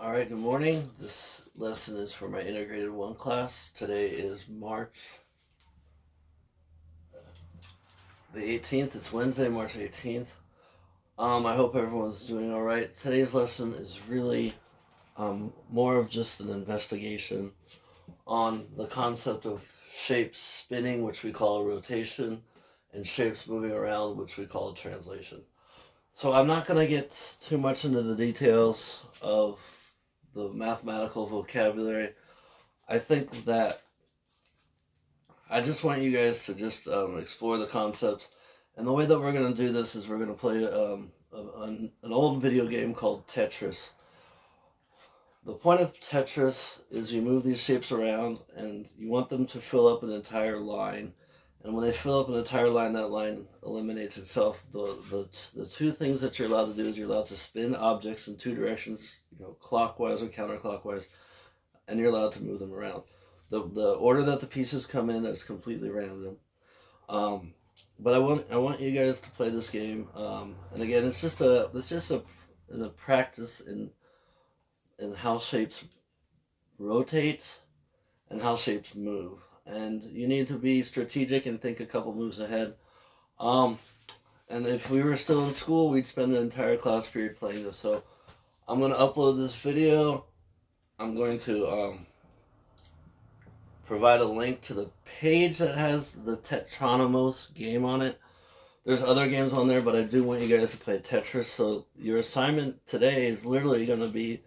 Alright, good morning. This lesson is for my Integrated 1 class. Today is March the 18th. It's Wednesday, March 18th. I hope everyone's doing alright. Today's lesson is really more of just an investigation on the concept of shapes spinning, which we call a rotation, and shapes moving around, which we call a translation. So I'm not going to get too much into the details of the mathematical vocabulary. I think that I just want you guys to just explore the concepts. And the way that we're going to do this is we're going to play an old video game called Tetris. The point of Tetris is you move these shapes around and you want them to fill up an entire line. And when they fill up an entire line, that line eliminates itself. The two things that you're allowed to do is you're allowed to spin objects in two directions, clockwise or counterclockwise, and you're allowed to move them around. The order that the pieces come in is completely random. But I want you guys to play this game. And again, it's just a practice in how shapes rotate and how shapes move. And you need to be strategic and think a couple moves ahead. And if we were still in school, we'd spend the entire class period playing this. So I'm going to upload this video. I'm going to provide a link to the page that has the Tetronymous game on it. There's other games on there, but I do want you guys to play Tetris. So your assignment today is literally going to be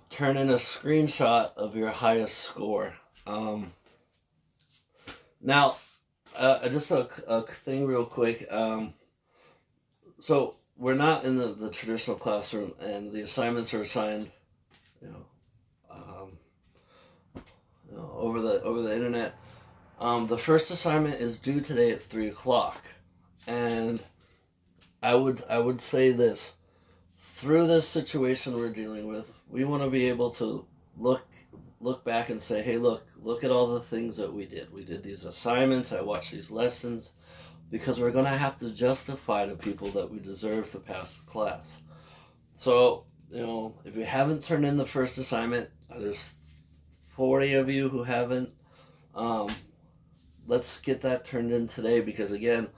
turn in a screenshot of your highest score. Now, just a thing real quick. So we're not in the traditional classroom, and the assignments are assigned, over the internet. The first assignment is due today at 3 o'clock, and I would say this: through this situation we're dealing with, we want to be able to look back and say, hey, look at all the things that we did. We did these assignments, I watched these lessons, because we're going to have to justify to people that we deserve to pass the class. So, if you haven't turned in the first assignment, there's 40 of you who haven't. Let's get that turned in today, because again,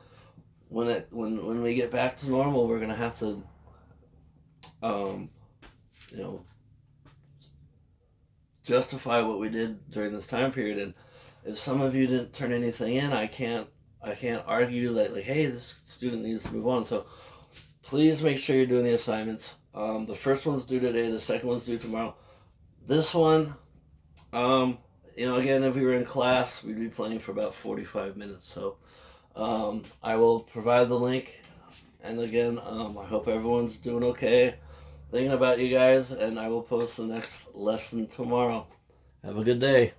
when we get back to normal, we're going to have to, justify what we did during this time period. And if some of you didn't turn anything in, I can't argue that, like, hey, this student needs to move on. So please make sure you're doing the assignments. The first one's due today, the second one's due tomorrow. This one, again, if we were in class, we'd be playing for about 45 minutes. So I will provide the link. And again, I hope everyone's doing okay. Thinking about you guys, and I will post the next lesson tomorrow. Have a good day.